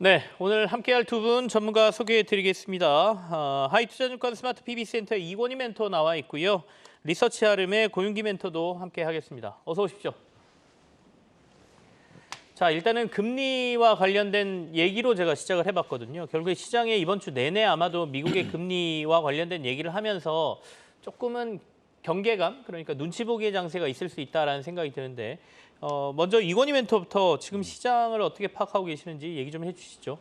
네, 오늘 함께할 두 분 전문가 소개해드리겠습니다. 하이투자증권 스마트 PB센터 이권희 멘토 나와 있고요. 리서치 아름의 고윤기 멘토도 함께하겠습니다. 어서 오십시오. 자, 일단은 금리와 관련된 얘기로 제가 시작을 해봤거든요. 결국에 시장에 이번 주 내내 아마도 미국의 금리와 관련된 얘기를 하면서 조금은 경계감, 그러니까 눈치 보기의 장세가 있을 수 있다라는 생각이 드는데 먼저 이권희 멘토부터 지금 시장을 어떻게 파악하고 계시는지 얘기 좀 해주시죠.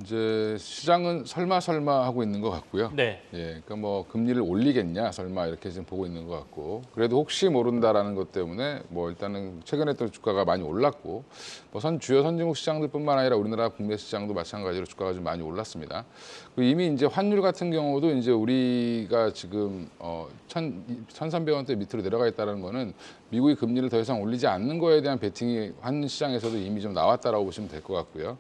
이제 시장은 설마 하고 있는 것 같고요. 네. 그러니까 뭐 금리를 올리겠냐 설마 이렇게 지금 보고 있는 것 같고, 그래도 혹시 모른다라는 것 때문에 뭐 일단은 최근에 또 주가가 많이 올랐고, 뭐 주요 선진국 시장들뿐만 아니라 우리나라 국내 시장도 마찬가지로 주가가 좀 많이 올랐습니다. 그리고 이미 이제 환율 같은 경우도 이제 우리가 지금 1,300원대 밑으로 내려가 있다는 거는 미국이 금리를 더 이상 올리지 않는 거에 대한 베팅이 환 시장에서도 이미 좀 나왔다라고 보시면 될 것 같고요.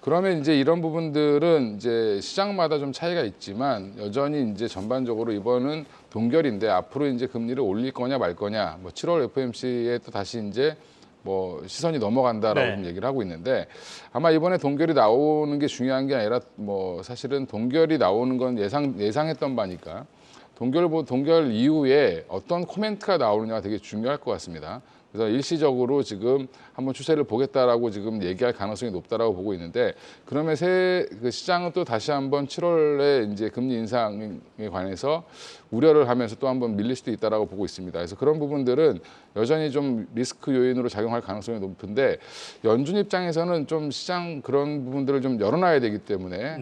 그러면 이제 이런 부분들은 이제 시장마다 좀 차이가 있지만 여전히 이제 전반적으로 이번은 동결인데, 앞으로 이제 금리를 올릴 거냐 말 거냐, 뭐 7월 FOMC에 또 다시 이제 뭐 시선이 넘어간다라고 좀 얘기를 하고 있는데, 아마 이번에 동결이 나오는 게 중요한 게 아니라 뭐 사실은 동결이 나오는 건 예상했던 바니까 동결 이후에 어떤 코멘트가 나오느냐가 되게 중요할 것 같습니다. 그래서 일시적으로 지금 한번 추세를 보겠다라고 지금 얘기할 가능성이 높다라고 보고 있는데, 그러면 그 시장은 또 다시 한번 7월에 이제 금리 인상에 관해서 우려를 하면서 또 한번 밀릴 수도 있다라고 보고 있습니다. 그래서 그런 부분들은 여전히 좀 리스크 요인으로 작용할 가능성이 높은데, 연준 입장에서는 좀 시장 그런 부분들을 좀 열어놔야 되기 때문에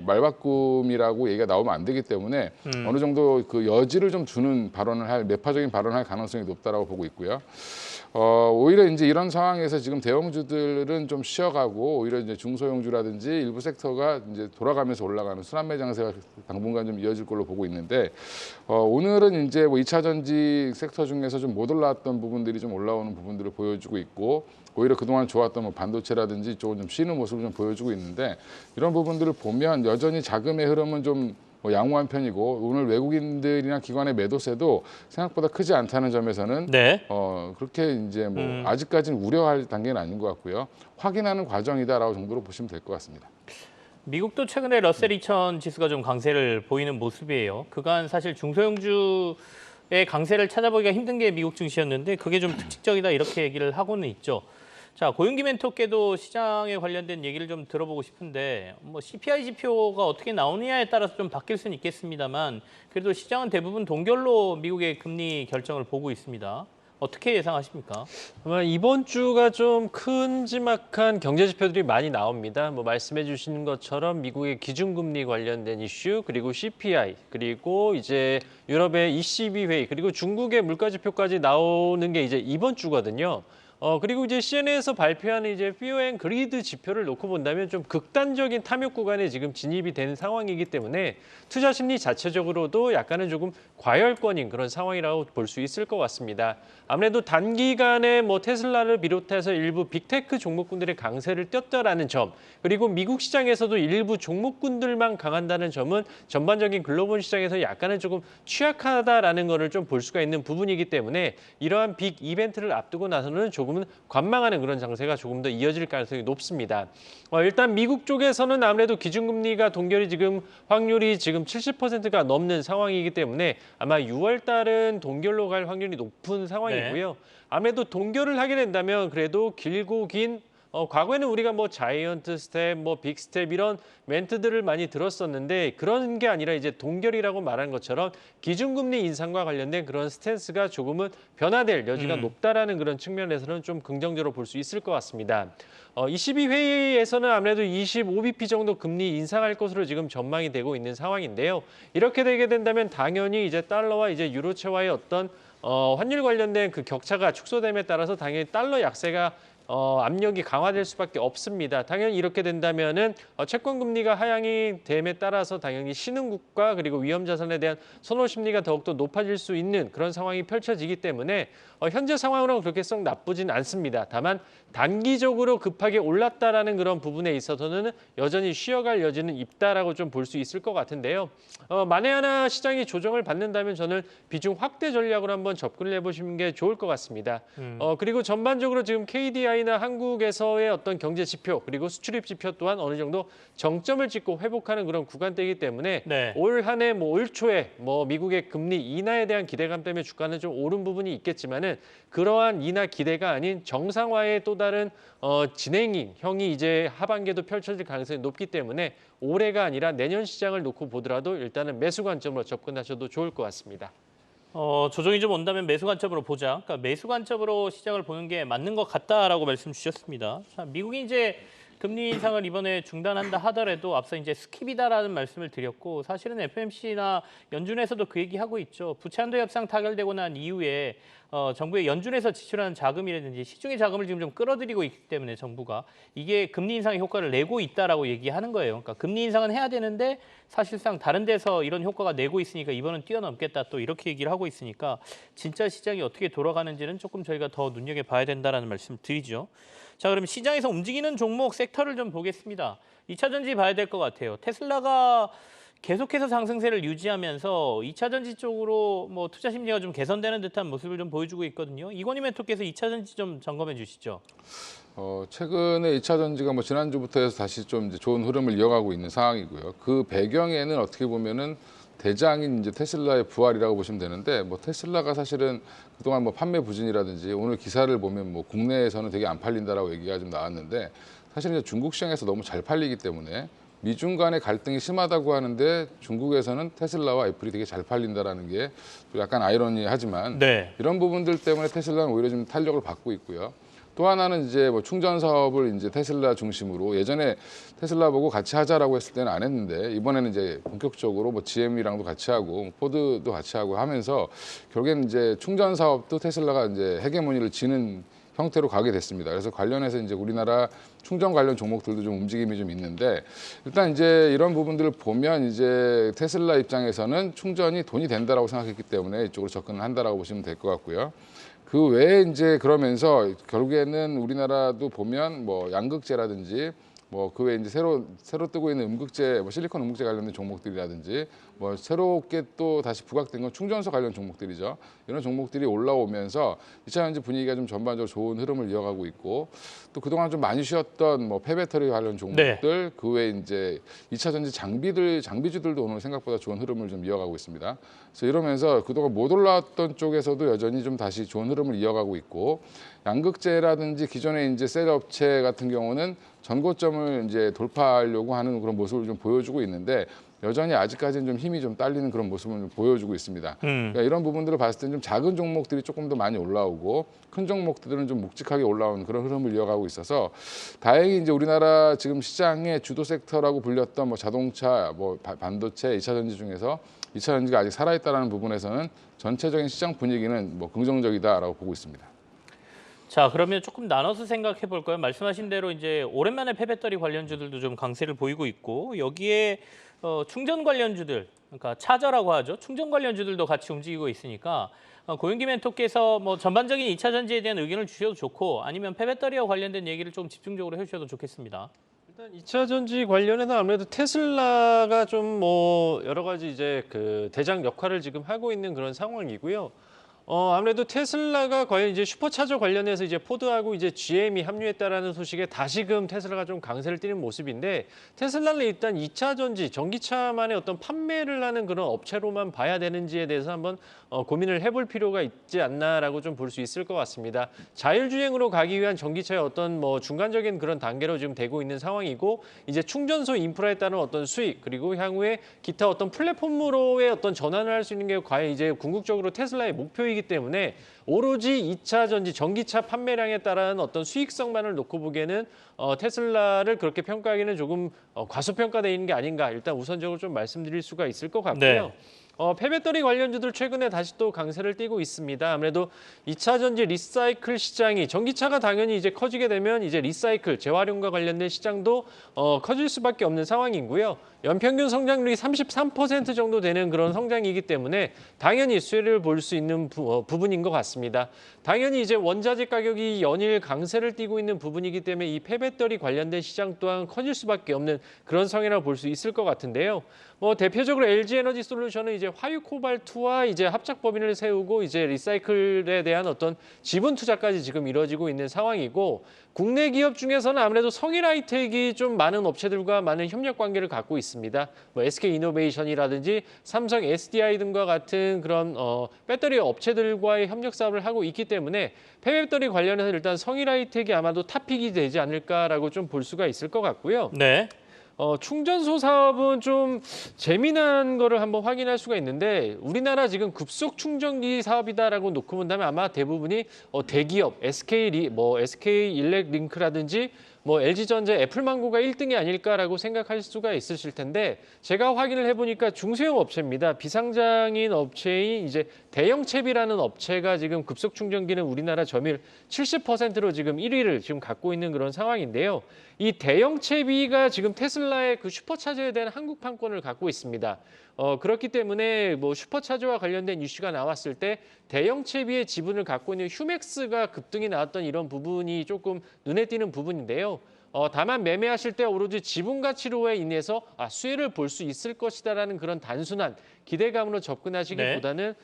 말바꿈이라고 얘기가 나오면 안 되기 때문에 어느 정도 그 여지를 좀 두는 매파적인 발언을 할 가능성이 높다라고 보고 있고요. 오히려 이제 이런 상황에서 지금 대형주들은 좀 쉬어가고, 오히려 이제 중소형주라든지 일부 섹터가 이제 돌아가면서 올라가는 순환매 장세가 당분간 좀 이어질 걸로 보고 있는데, 오늘은 이제 뭐 2차 전지 섹터 중에서 좀 못 올라왔던 부분들이 좀 올라오는 부분들을 보여주고 있고, 오히려 그동안 좋았던 뭐 반도체라든지 이쪽은 좀 쉬는 모습을 좀 보여주고 있는데, 이런 부분들을 보면 여전히 자금의 흐름은 좀 양호한 편이고, 오늘 외국인들이나 기관의 매도세도 생각보다 크지 않다는 점에서는 그렇게 이제 뭐 아직까지는 우려할 단계는 아닌 것 같고요. 확인하는 과정이다라고 정도로 보시면 될 것 같습니다. 미국도 최근에 러셀 2000 지수가 좀 강세를 보이는 모습이에요. 그간 사실 중소형주의 강세를 찾아보기가 힘든 게 미국 증시였는데 그게 좀 특징적이다 이렇게 얘기를 하고는 있죠. 자, 고윤기 멘토께도 시장에 관련된 얘기를 좀 들어보고 싶은데, 뭐 CPI 지표가 어떻게 나오느냐에 따라서 좀 바뀔 수는 있겠습니다만, 그래도 시장은 대부분 동결로 미국의 금리 결정을 보고 있습니다. 어떻게 예상하십니까? 아마 이번 주가 좀 큼지막한 경제 지표들이 많이 나옵니다. 뭐 말씀해 주신 것처럼 미국의 기준금리 관련된 이슈, 그리고 CPI, 그리고 이제 유럽의 ECB 회의, 그리고 중국의 물가 지표까지 나오는 게 이제 이번 주거든요. 그리고 이제 CNN에서 발표하는 이제 피어 앤 그리드 지표를 놓고 본다면 좀 극단적인 탐욕 구간에 지금 진입이 되는 상황이기 때문에 투자 심리 자체적으로도 약간은 조금 과열권인 그런 상황이라고 볼 수 있을 것 같습니다. 아무래도 단기간에 뭐 테슬라를 비롯해서 일부 빅테크 종목군들의 강세를 띄었다라는 점, 그리고 미국 시장에서도 일부 종목군들만 강한다는 점은 전반적인 글로벌 시장에서 약간은 조금 취약하다라는 것을 좀 볼 수가 있는 부분이기 때문에, 이러한 빅 이벤트를 앞두고 나서는 조금은 관망하는 그런 장세가 조금 더 이어질 가능성이 높습니다. 일단 미국 쪽에서는 아무래도 기준금리가 동결이 지금 확률이 지금 70%가 넘는 상황이기 때문에 아마 6월 달은 동결로 갈 확률이 높은 상황이고요. 아무래도 동결을 하게 된다면 그래도 길고 긴 과거에는 우리가 뭐 자이언트 스텝, 뭐 빅 스텝 이런 멘트들을 많이 들었었는데, 그런 게 아니라 이제 동결이라고 말한 것처럼 기준금리 인상과 관련된 그런 스탠스가 조금은 변화될 여지가 높다라는 그런 측면에서는 좀 긍정적으로 볼 수 있을 것 같습니다. 22회의에서는 아무래도 25bp 정도 금리 인상할 것으로 지금 전망이 되고 있는 상황인데요. 이렇게 되게 된다면 당연히 이제 달러와 이제 유로채와의 어떤 환율 관련된 그 격차가 축소됨에 따라서 당연히 달러 약세가 압력이 강화될 수밖에 없습니다. 당연히 이렇게 된다면은 채권 금리가 하향이 됨에 따라서 당연히 신흥국가 그리고 위험 자산에 대한 선호 심리가 더욱더 높아질 수 있는 그런 상황이 펼쳐지기 때문에 현재 상황으로는 그렇게 썩 나쁘진 않습니다. 다만 단기적으로 급하게 올랐다라는 그런 부분에 있어서는 여전히 쉬어갈 여지는 있다라고 좀 볼 수 있을 것 같은데요. 만에 하나 시장이 조정을 받는다면 저는 비중 확대 전략으로 한번 접근을 해보시는 게 좋을 것 같습니다. 그리고 전반적으로 지금 KDI 우크라이나 한국에서의 어떤 경제 지표 그리고 수출입 지표 또한 어느 정도 정점을 찍고 회복하는 그런 구간대이기 때문에 네. 올 한 해 올 초에 미국의 금리 인하에 대한 기대감 때문에 주가는 좀 오른 부분이 있겠지만은 그러한 인하 기대가 아닌 정상화의 또 다른 진행형이 이제 하반기에도 펼쳐질 가능성이 높기 때문에 올해가 아니라 내년 시장을 놓고 보더라도 일단은 매수 관점으로 접근하셔도 좋을 것 같습니다. 조정이 좀 온다면 매수 관점으로 보자. 그러니까 매수 관점으로 시장을 보는 게 맞는 것 같다라고 말씀 주셨습니다. 자, 미국이 이제 금리 인상을 이번에 중단한다 하더라도 앞서 이제 스킵이다라는 말씀을 드렸고 사실은 FOMC나 연준에서도 그 얘기하고 있죠. 부채 한도 협상 타결되고 난 이후에 정부의 연준에서 지출하는 자금이라든지 시중의 자금을 지금 좀 끌어들이고 있기 때문에 정부가 이게 금리 인상의 효과를 내고 있다라고 얘기하는 거예요. 그러니까 금리 인상은 해야 되는데 사실상 다른 데서 이런 효과가 내고 있으니까 이번은 뛰어넘겠다 또 이렇게 얘기를 하고 있으니까 진짜 시장이 어떻게 돌아가는지는 조금 저희가 더 눈여겨봐야 된다라는 말씀 드리죠. 자, 그럼 시장에서 움직이는 종목 섹터를 좀 보겠습니다. 2차 전지 봐야 될 것 같아요. 테슬라가 계속해서 상승세를 유지하면서 2차 전지 쪽으로 투자 심리가 좀 개선되는 듯한 모습을 좀 보여주고 있거든요. 이건희 멘토께서 2차 전지 좀 점검해 주시죠. 최근에 2차 전지가 지난주부터 해서 다시 좀 이제 좋은 흐름을 이어가고 있는 상황이고요. 그 배경에는 어떻게 보면은 대장인 이제 테슬라의 부활이라고 보시면 되는데 테슬라가 사실은 그동안 판매 부진이라든지 오늘 기사를 보면 국내에서는 되게 안 팔린다라고 얘기가 좀 나왔는데 사실 이제 중국 시장에서 너무 잘 팔리기 때문에 미중 간의 갈등이 심하다고 하는데 중국에서는 테슬라와 애플이 되게 잘 팔린다라는 게 약간 아이러니하지만 네. 이런 부분들 때문에 테슬라는 오히려 좀 탄력을 받고 있고요. 또 하나는 이제 충전 사업을 이제 테슬라 중심으로 예전에 테슬라 보고 같이 하자라고 했을 때는 안 했는데 이번에는 이제 본격적으로 GM이랑도 같이 하고 포드도 같이 하고 하면서 결국에는 이제 충전 사업도 테슬라가 이제 헤게모니를 지는 형태로 가게 됐습니다. 그래서 관련해서 이제 우리나라 충전 관련 종목들도 좀 움직임이 좀 있는데 일단 이제 이런 부분들을 보면 이제 테슬라 입장에서는 충전이 돈이 된다라고 생각했기 때문에 이쪽으로 접근을 한다라고 보시면 될 것 같고요. 그 외에 이제 그러면서 결국에는 우리나라도 보면 양극재라든지 그 외에 이제 새로 뜨고 있는 음극재, 실리콘 음극재 관련된 종목들이라든지 새롭게 또 다시 부각된 건 충전소 관련 종목들이죠. 이런 종목들이 올라오면서 2차 전지 분위기가 좀 전반적으로 좋은 흐름을 이어가고 있고 또 그동안 좀 많이 쉬었던 폐배터리 관련 종목들 네. 그 외에 이제 2차 전지 장비주들도 오늘 생각보다 좋은 흐름을 좀 이어가고 있습니다. 그래서 이러면서 그동안 못 올라왔던 쪽에서도 여전히 좀 다시 좋은 흐름을 이어가고 있고 양극재라든지 기존의 이제 셀 업체 같은 경우는 전고점을 이제 돌파하려고 하는 그런 모습을 좀 보여주고 있는데 여전히 아직까지는 좀 힘이 좀 딸리는 그런 모습을 좀 보여주고 있습니다. 그러니까 이런 부분들을 봤을 때는 좀 작은 종목들이 조금 더 많이 올라오고 큰 종목들은 좀 묵직하게 올라오는 그런 흐름을 이어가고 있어서 다행히 이제 우리나라 지금 시장의 주도 섹터라고 불렸던 자동차, 반도체, 2차 전지 중에서 2차 전지가 아직 살아있다는 부분에서는 전체적인 시장 분위기는 긍정적이다라고 보고 있습니다. 자, 그러면 조금 나눠서 생각해 볼까요? 말씀하신 대로 이제 오랜만에 폐배터리 관련주들도 좀 강세를 보이고 있고 여기에 충전 관련주들, 그러니까 차저라고 하죠. 충전 관련주들도 같이 움직이고 있으니까 고윤기 멘토께서 전반적인 2차 전지에 대한 의견을 주셔도 좋고 아니면 폐배터리와 관련된 얘기를 좀 집중적으로 해주셔도 좋겠습니다. 일단 2차 전지 관련해서 아무래도 테슬라가 좀 여러 가지 이제 그 대장 역할을 지금 하고 있는 그런 상황이고요. 아무래도 테슬라가 과연 이제 슈퍼차저 관련해서 이제 포드하고 이제 GM이 합류했다라는 소식에 다시금 테슬라가 좀 강세를 띠는 모습인데 테슬라는 일단 2차 전지 전기차만의 어떤 판매를 하는 그런 업체로만 봐야 되는지에 대해서 한번 고민을 해볼 필요가 있지 않나라고 좀 볼 수 있을 것 같습니다. 자율주행으로 가기 위한 전기차의 어떤 중간적인 그런 단계로 지금 되고 있는 상황이고 이제 충전소 인프라에 따른 어떤 수익 그리고 향후에 기타 어떤 플랫폼으로의 어떤 전환을 할 수 있는 게 과연 이제 궁극적으로 테슬라의 목표이기 때문에 오로지 2차 전지 전기차 판매량에 따른 어떤 수익성만을 놓고 보기에는 테슬라를 그렇게 평가하기는 조금 과소평가되어 있는 게 아닌가 일단 우선적으로 좀 말씀드릴 수가 있을 것 같고요. 네. 폐배터리 관련주들 최근에 다시 또 강세를 띠고 있습니다. 아무래도 2차 전지 리사이클 시장이 전기차가 당연히 이제 커지게 되면 이제 리사이클 재활용과 관련된 시장도 커질 수밖에 없는 상황이고요. 연평균 성장률이 33% 정도 되는 그런 성장이기 때문에 당연히 수혜를 볼 수 있는 부분인 것 같습니다. 당연히 이제 원자재 가격이 연일 강세를 띠고 있는 부분이기 때문에 이 폐배터리 관련된 시장 또한 커질 수밖에 없는 그런 상황이라고 볼 수 있을 것 같은데요. 대표적으로 LG 에너지 솔루션은 이제 화유 코발트와 이제 합작 법인을 세우고 이제 리사이클에 대한 어떤 지분 투자까지 지금 이루어지고 있는 상황이고 국내 기업 중에서는 아무래도 성일 하이텍이 좀 많은 업체들과 많은 협력 관계를 갖고 있습니다. 뭐 SK 이노베이션이라든지 삼성 SDI 등과 같은 그런 배터리 업체들과의 협력 사업을 하고 있기 때문에 폐배터리 관련해서 일단 성일 하이텍이 아마도 탑픽이 되지 않을까라고 좀 볼 수가 있을 것 같고요. 네. 충전소 사업은 좀 재미난 거를 한번 확인할 수가 있는데 우리나라 지금 급속 충전기 사업이다라고 놓고 본다면 아마 대부분이 대기업 SK 일렉링크라든지 뭐 LG전자, 애플망고가 1등이 아닐까라고 생각할 수가 있으실 텐데 제가 확인을 해보니까 중소형 업체입니다. 비상장인 업체인 이제 대영채비라는 업체가 지금 급속 충전기는 우리나라 점유율 70%로 지금 1위를 지금 갖고 있는 그런 상황인데요. 이 대영채비가 지금 테슬라의 그 슈퍼차저에 대한 한국 판권을 갖고 있습니다. 그렇기 때문에 뭐 슈퍼차저와 관련된 이슈가 나왔을 때 대영채비의 지분을 갖고 있는 휴맥스가 급등이 나왔던 이런 부분이 조금 눈에 띄는 부분인데요. 다만 매매하실 때 오로지 지분 가치로에 인해서 수혜를 볼 수 있을 것이다라는 그런 단순한 기대감으로 접근하시기보다는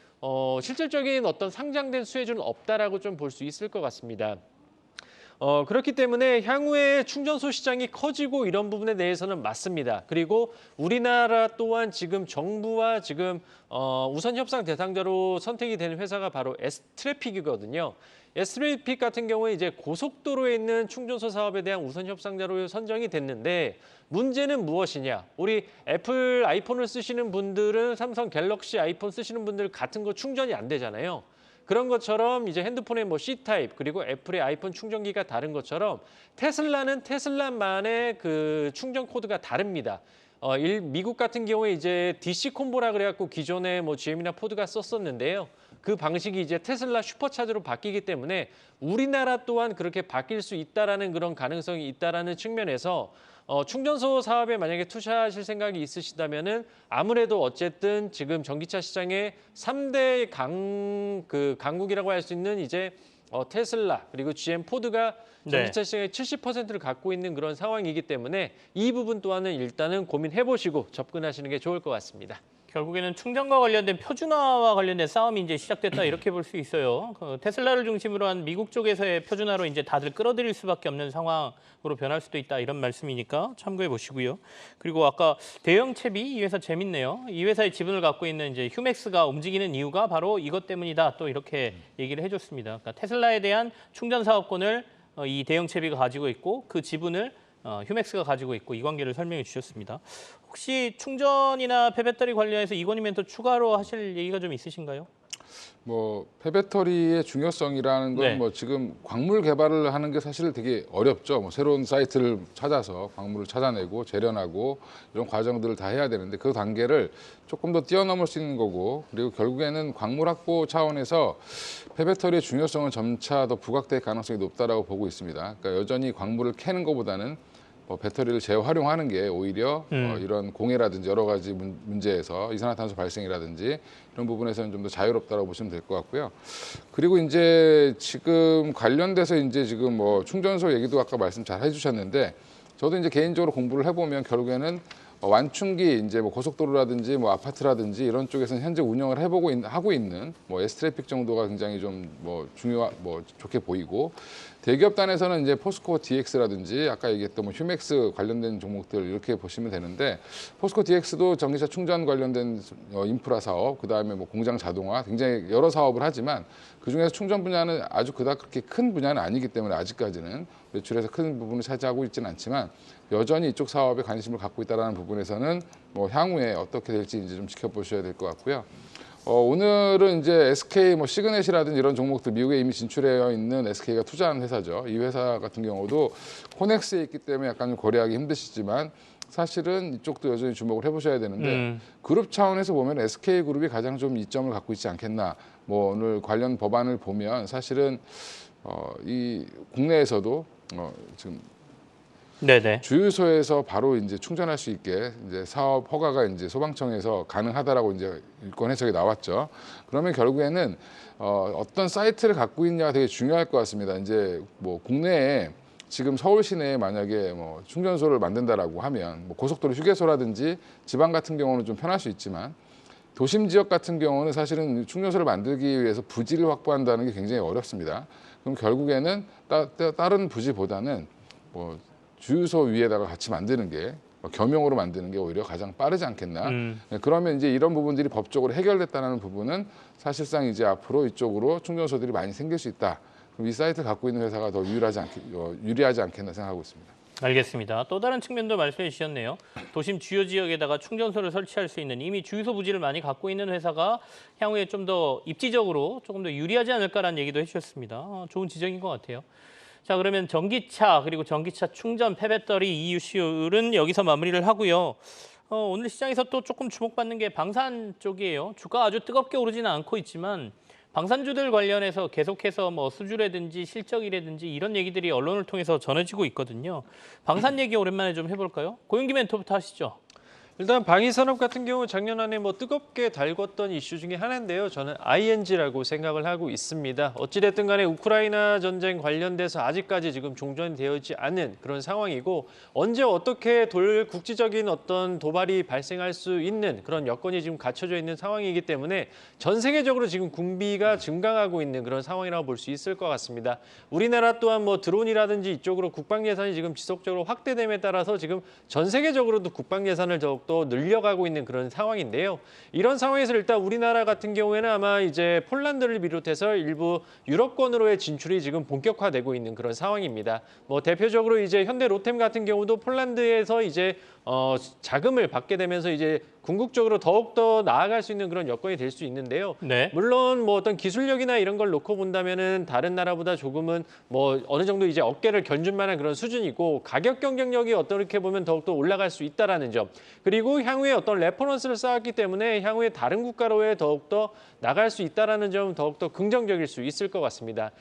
실질적인 어떤 상장된 수혜주는 없다라고 좀 볼 수 있을 것 같습니다. 그렇기 때문에 향후에 충전소 시장이 커지고 이런 부분에 대해서는 맞습니다. 그리고 우리나라 또한 지금 정부와 지금 우선 협상 대상자로 선택이 된 회사가 바로 S트래픽이거든요. S트래픽 같은 경우에 이제 고속도로에 있는 충전소 사업에 대한 우선 협상자로 선정이 됐는데 문제는 무엇이냐? 우리 애플 아이폰을 쓰시는 분들은 삼성 갤럭시 아이폰 쓰시는 분들 같은 거 충전이 안 되잖아요. 그런 것처럼 이제 핸드폰의 뭐 C타입 그리고 애플의 아이폰 충전기가 다른 것처럼 테슬라는 테슬라만의 그 충전 코드가 다릅니다. 미국 같은 경우에 이제 DC 콤보라 그래갖고 기존에 뭐 GM이나 포드가 썼었는데요. 그 방식이 이제 테슬라 슈퍼차저로 바뀌기 때문에 우리나라 또한 그렇게 바뀔 수 있다라는 그런 가능성이 있다라는 측면에서 충전소 사업에 만약에 투자하실 생각이 있으시다면은 아무래도 어쨌든 지금 전기차 시장의 3대 강국이라고 할 수 있는 이제 테슬라 그리고 GM 포드가 전기차 시장의 70%를 갖고 있는 그런 상황이기 때문에 이 부분 또한은 일단은 고민해 보시고 접근하시는 게 좋을 것 같습니다. 결국에는 충전과 관련된 표준화와 관련된 싸움이 이제 시작됐다 이렇게 볼 수 있어요. 테슬라를 중심으로 한 미국 쪽에서의 표준화로 이제 다들 끌어들일 수밖에 없는 상황으로 변할 수도 있다 이런 말씀이니까 참고해 보시고요. 그리고 아까 대영채비 이 회사 재밌네요. 이 회사의 지분을 갖고 있는 이제 휴맥스가 움직이는 이유가 바로 이것 때문이다 또 이렇게 얘기를 해줬습니다. 그러니까 테슬라에 대한 충전 사업권을 이 대영채비가 가지고 있고 그 지분을 휴맥스가 가지고 있고 이 관계를 설명해 주셨습니다. 혹시 충전이나 폐배터리 관련해서 이건희 멘토 추가로 하실 얘기가 좀 있으신가요? 뭐 폐배터리의 중요성이라는 건 네. 뭐 지금 광물 개발을 하는 게 사실 되게 어렵죠. 뭐 새로운 사이트를 찾아서 광물을 찾아내고 재련하고 이런 과정들을 다 해야 되는데 그 단계를 조금 더 뛰어넘을 수 있는 거고 그리고 결국에는 광물 확보 차원에서 폐배터리의 중요성은 점차 더 부각될 가능성이 높다라고 보고 있습니다. 그러니까 여전히 광물을 캐는 것보다는 배터리를 재활용하는 게 오히려 이런 공해라든지 여러 가지 문제에서 이산화탄소 발생이라든지 이런 부분에서는 좀 더 자유롭다고 보시면 될 것 같고요. 그리고 이제 지금 관련돼서 이제 지금 뭐 충전소 얘기도 아까 말씀 잘 해주셨는데 저도 이제 개인적으로 공부를 해보면 결국에는 완충기 이제 뭐 고속도로라든지 뭐 아파트라든지 이런 쪽에서는 현재 운영을 하고 있는 뭐 S트래픽 정도가 굉장히 좀 좋게 보이고 대기업 단에서는 이제 포스코 DX라든지 아까 얘기했던 뭐 휴맥스 관련된 종목들 이렇게 보시면 되는데 포스코 DX도 전기차 충전 관련된 인프라 사업 그다음에 뭐 공장 자동화 굉장히 여러 사업을 하지만 그중에서 충전 분야는 아주 그닥 그렇게 큰 분야는 아니기 때문에 아직까지는 매출에서 큰 부분을 차지하고 있지는 않지만 여전히 이쪽 사업에 관심을 갖고 있다는 부분에서는 뭐 향후에 어떻게 될지 이제 좀 지켜보셔야 될 것 같고요. 오늘은 이제 SK 뭐 시그넷이라든지 이런 종목들 미국에 이미 진출해 있는 SK가 투자한 회사죠. 이 회사 같은 경우도 코넥스에 있기 때문에 약간 좀 거래하기 힘드시지만 사실은 이쪽도 여전히 주목을 해보셔야 되는데 그룹 차원에서 보면 SK그룹이 가장 좀 이점을 갖고 있지 않겠나. 뭐 오늘 관련 법안을 보면 사실은 이 국내에서도 지금 네네. 주유소에서 바로 이제 충전할 수 있게 이제 사업 허가가 이제 소방청에서 가능하다라고 이제 일권 해석이 나왔죠. 그러면 결국에는 어떤 사이트를 갖고 있냐가 되게 중요할 것 같습니다. 이제 뭐 국내에 지금 서울 시내에 만약에 뭐 충전소를 만든다라고 하면 뭐 고속도로 휴게소라든지 지방 같은 경우는 좀 편할 수 있지만 도심 지역 같은 경우는 사실은 충전소를 만들기 위해서 부지를 확보한다는 게 굉장히 어렵습니다. 그럼 결국에는 다른 부지보다는 뭐 주유소 위에다가 같이 만드는 게 겸용으로 만드는 게 오히려 가장 빠르지 않겠나. 그러면 이제 이런 부분들이 법적으로 해결됐다는 부분은 사실상 이제 앞으로 이쪽으로 충전소들이 많이 생길 수 있다. 그럼 이 사이트를 갖고 있는 회사가 더 유리하지 않겠나 생각하고 있습니다. 알겠습니다. 또 다른 측면도 말씀해 주셨네요. 도심 주요 지역에다가 충전소를 설치할 수 있는 이미 주유소 부지를 많이 갖고 있는 회사가 향후에 좀 더 입지적으로 조금 더 유리하지 않을까라는 얘기도 해주셨습니다. 좋은 지적인 것 같아요. 자, 그러면 전기차 그리고 전기차 충전 폐배터리 이슈는 여기서 마무리를 하고요. 오늘 시장에서 또 조금 주목받는 게 방산 쪽이에요. 주가가 아주 뜨겁게 오르지는 않고 있지만 방산주들 관련해서 계속해서 뭐 수주라든지 실적이라든지 이런 얘기들이 언론을 통해서 전해지고 있거든요. 방산 얘기 오랜만에 좀 해볼까요? 고용기 멘토부터 하시죠. 일단 방위산업 같은 경우 작년 안에 뭐 뜨겁게 달궜던 이슈 중에 하나인데요. 저는 ING라고 생각을 하고 있습니다. 어찌됐든 간에 우크라이나 전쟁 관련돼서 아직까지 지금 종전되어있지 않은 그런 상황이고 언제 어떻게 국지적인 어떤 도발이 발생할 수 있는 그런 여건이 지금 갖춰져 있는 상황이기 때문에 전 세계적으로 지금 군비가 증강하고 있는 그런 상황이라고 볼 수 있을 것 같습니다. 우리나라 또한 뭐 드론이라든지 이쪽으로 국방 예산이 지금 지속적으로 확대됨에 따라서 지금 전 세계적으로도 국방 예산을 또 늘려가고 있는 그런 상황인데요. 이런 상황에서 일단 우리나라 같은 경우에는 아마 이제 폴란드를 비롯해서 일부 유럽권으로의 진출이 지금 본격화되고 있는 그런 상황입니다. 뭐 대표적으로 이제 현대 로템 같은 경우도 폴란드에서 이제 자금을 받게 되면서 이제 궁극적으로 더욱더 나아갈 수 있는 그런 여건이 될 수 있는데요. 네. 물론 뭐 어떤 기술력이나 이런 걸 놓고 본다면은 다른 나라보다 조금은 뭐 어느 정도 이제 어깨를 견줄 만한 그런 수준이고 가격 경쟁력이 어떻게 보면 더욱더 올라갈 수 있다라는 점. 그리고 향후에 어떤 레퍼런스를 쌓았기 때문에 향후에 다른 국가로의 더욱더 나갈 수 있다라는 점 더욱더 긍정적일 수 있을 것 같습니다.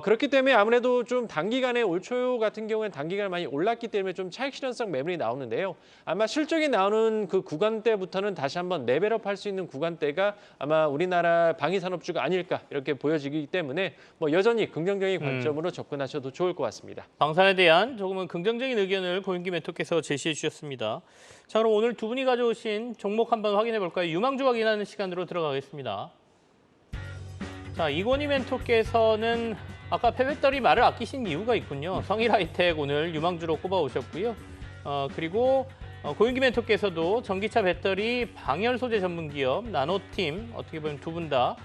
그렇기 때문에 아무래도 좀 단기간에 올 초 같은 경우에는 단기간에 많이 올랐기 때문에 좀 차익 실현성 매물이 나오는데요. 아마 실적이 나오는 그 구간대부터는 다시 한번 레벨업 할 수 있는 구간대가 아마 우리나라 방위산업주가 아닐까 이렇게 보여지기 때문에 뭐 여전히 긍정적인 관점으로 접근하셔도 좋을 것 같습니다. 방산에 대한 조금은 긍정적인 의견을 고용기 멘토께서 제시해 주셨습니다. 자, 그럼 오늘 두 분이 가져오신 종목 한번 확인해 볼까요? 유망주 확인하는 시간으로 들어가겠습니다. 자, 이건희 멘토께서는 아까 폐배터리 말을 아끼신 이유가 있군요. 성일하이텍 오늘 유망주로 꼽아 오셨고요. 그리고 고용기 멘토께서도 전기차 배터리 방열 소재 전문 기업 나노팀 어떻게 보면 두 분 다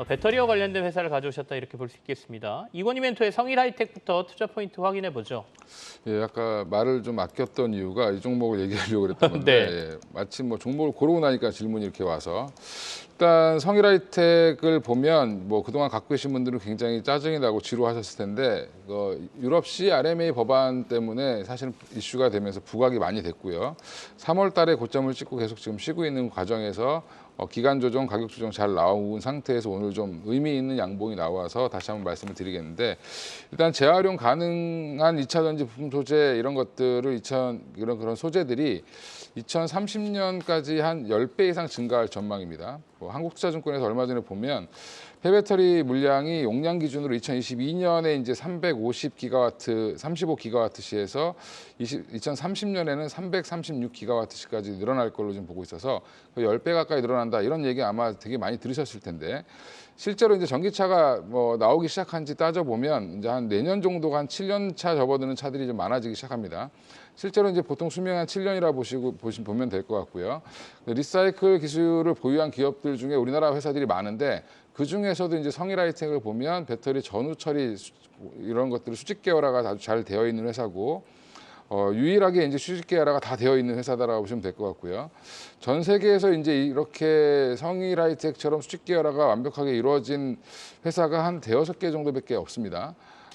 배터리와 관련된 회사를 가져오셨다 이렇게 볼 수 있겠습니다. 이건희 멘토의 성일하이텍부터 투자 포인트 확인해 보죠. 예, 아까 말을 좀 아꼈던 이유가 이 종목을 얘기하려고 그랬던 건데 네. 예, 마침 뭐 종목을 고르고 나니까 질문이 이렇게 와서 일단 성일하이텍을 보면 뭐 그동안 갖고 계신 분들은 굉장히 짜증이 나고 지루하셨을 텐데 유럽시 RMA 법안 때문에 사실 이슈가 되면서 부각이 많이 됐고요. 3월 달에 고점을 찍고 계속 지금 쉬고 있는 과정에서 기간 조정, 가격 조정 잘 나온 상태에서 오늘 좀 의미 있는 양봉이 나와서 다시 한번 말씀을 드리겠는데 일단 재활용 가능한 2차 전지 부품 소재 이런 것들을 그런 소재들이 2030년까지 한 10배 이상 증가할 전망입니다. 한국투자증권에서 얼마 전에 보면 폐배터리 물량이 용량 기준으로 2022년에 이제 35기가와트시에서 2030년에는 336기가와트시까지 늘어날 걸로 지금 보고 있어서 10배 가까이 늘어난다 이런 얘기 아마 되게 많이 들으셨을 텐데 실제로 이제 전기차가 뭐 나오기 시작한지 따져보면 이제 한 내년 정도가 한 7년 차 접어드는 차들이 좀 많아지기 시작합니다. 실제로 이제 보통 수명이 한 7년이라 보면 될 것 같고요. 리사이클 기술을 보유한 기업들 중에 우리나라 회사들이 많은데 그 중에서도 이제 성일하이텍을 보면 배터리 전후 처리 이런 것들을 수직 계열화가 아주 잘 되어 있는 회사고 유일하게 이제 수직 계열화가 다 되어 있는 회사다라고 보시면 될 것 같고요. 전 세계에서 이제 이렇게 성일하이텍처럼 수직 계열화가 완벽하게 이루어진 회사가 한 대여섯 개 정도밖에 없습니다.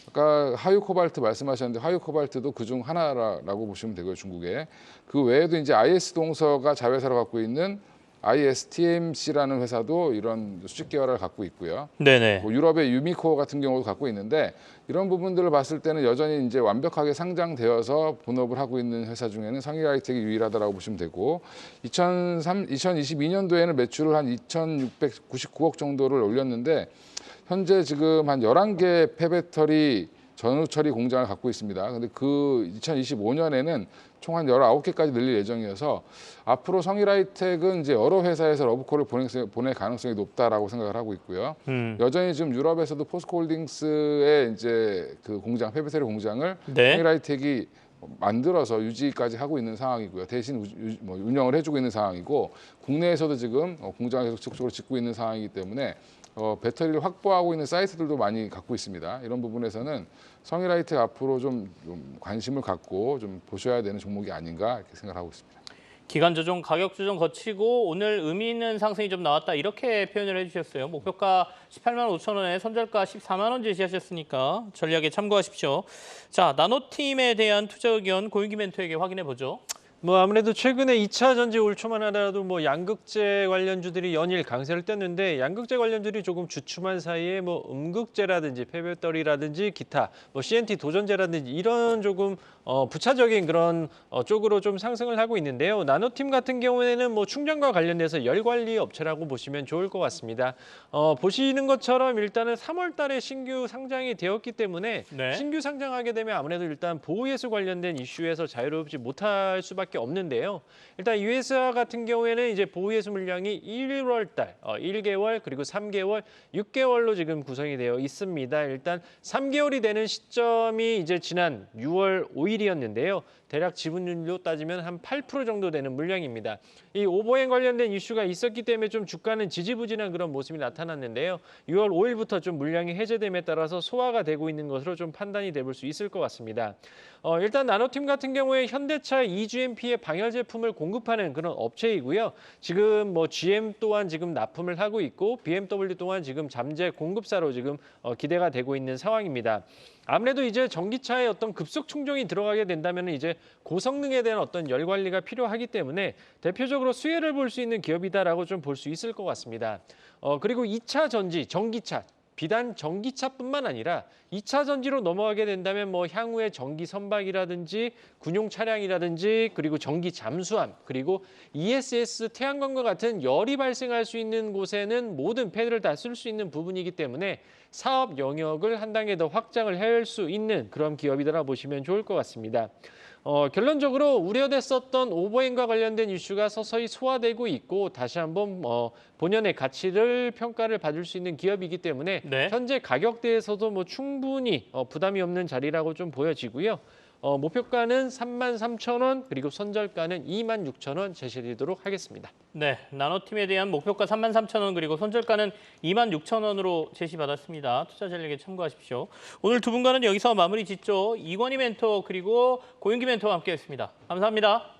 아까 하유 코발트 말씀하셨는데 하유 코발트도 그중 하나라고 보시면 되고요, 중국에. 그 외에도 이제 IS 동서가 자회사로 갖고 있는 ISTMC라는 회사도 이런 수직 계열화를 갖고 있고요. 네네. 뭐 유럽의 유미코어 같은 경우도 갖고 있는데 이런 부분들을 봤을 때는 여전히 이제 완벽하게 상장되어서 본업을 하고 있는 회사 중에는 성일하이텍이 유일하다라고 보시면 되고 2022년도에는 매출을 한 2,699억 정도를 올렸는데 현재 지금 한 11개 폐배터리 전후 처리 공장을 갖고 있습니다. 근데 그 2025년에는 총 한 19개까지 늘릴 예정이어서 앞으로 성일하이텍은 이제 여러 회사에서 러브콜을 보낼 가능성이 높다라고 생각을 하고 있고요. 여전히 지금 유럽에서도 포스코홀딩스의 이제 그 공장, 페베세르 공장을 네. 성일하이텍이 만들어서 유지까지 하고 있는 상황이고요. 대신 운영을 해주고 있는 상황이고 국내에서도 지금 공장을 계속 지속적으로 짓고 있는 상황이기 때문에 배터리를 확보하고 있는 사이트들도 많이 갖고 있습니다. 이런 부분에서는 성일하이텍 앞으로 좀 관심을 갖고 좀 보셔야 되는 종목이 아닌가 이렇게 생각하고 있습니다. 기간 조정, 가격 조정 거치고 오늘 의미 있는 상승이 좀 나왔다 이렇게 표현을 해주셨어요. 목표가 18만 5천 원에 손절가 14만 원 제시하셨으니까 전략에 참고하십시오. 자, 나노팀에 대한 투자 의견 고윤기 멘토에게 확인해 보죠. 뭐 아무래도 최근에 2차 전지 올 초만 하더라도 뭐 양극재 관련주들이 연일 강세를 뗐는데 양극재 관련주들이 조금 주춤한 사이에 뭐 음극재라든지 폐배터리라든지 기타 뭐 CNT 도전재라든지 이런 조금 부차적인 그런 쪽으로 좀 상승을 하고 있는데요. 나노팀 같은 경우에는 뭐 충전과 관련돼서 열 관리 업체라고 보시면 좋을 것 같습니다. 보시는 것처럼 일단은 3월 달에 신규 상장이 되었기 때문에 네. 신규 상장하게 되면 아무래도 일단 보호예수 관련된 이슈에서 자유롭지 못할 수밖에 없는데요. 일단 이 회사 같은 경우에는 이제 보호예수 물량이 1월 달 1개월 그리고 3개월, 6개월로 지금 구성이 되어 있습니다. 일단 3개월이 되는 시점이 이제 지난 6월 5일이었는데요. 대략 지분율로 따지면 한 8% 정도 되는 물량입니다. 이 오버행 관련된 이슈가 있었기 때문에 좀 주가는 지지부진한 그런 모습이 나타났는데요. 6월 5일부터 좀 물량이 해제됨에 따라서 소화가 되고 있는 것으로 좀 판단이 돼볼 수 있을 것 같습니다. 일단 나노팀 같은 경우에 현대차 EGMP의 방열 제품을 공급하는 그런 업체이고요. 지금 뭐 GM 또한 지금 납품을 하고 있고 BMW 또한 지금 잠재 공급사로 지금 기대가 되고 있는 상황입니다. 아무래도 이제 전기차에 어떤 급속 충전이 들어가게 된다면 이제 고성능에 대한 어떤 열 관리가 필요하기 때문에 대표적으로 수혜를 볼 수 있는 기업이다라고 좀 볼 수 있을 것 같습니다. 그리고 2차 전지, 전기차. 비단 전기차뿐만 아니라 2차 전지로 넘어가게 된다면 뭐 향후에 전기 선박이라든지 군용 차량이라든지 그리고 전기 잠수함 그리고 ESS 태양광과 같은 열이 발생할 수 있는 곳에는 모든 패드를 다 쓸 수 있는 부분이기 때문에 사업 영역을 한 단계 더 확장을 할 수 있는 그런 기업이다라 보시면 좋을 것 같습니다. 결론적으로 우려됐었던 오버행과 관련된 이슈가 서서히 소화되고 있고 다시 한번 본연의 가치를 평가를 받을 수 있는 기업이기 때문에 네. 현재 가격대에서도 뭐 충분히 부담이 없는 자리라고 좀 보여지고요. 목표가는 33,000원 그리고 손절가는 26,000원 제시드리도록 하겠습니다. 네, 나노팀에 대한 목표가 33,000원 그리고 손절가는 26,000원으로 제시받았습니다. 투자 전략에 참고하십시오. 오늘 두 분과는 여기서 마무리 짓죠. 이건희 멘토 그리고 고윤기 멘토와 함께했습니다. 감사합니다.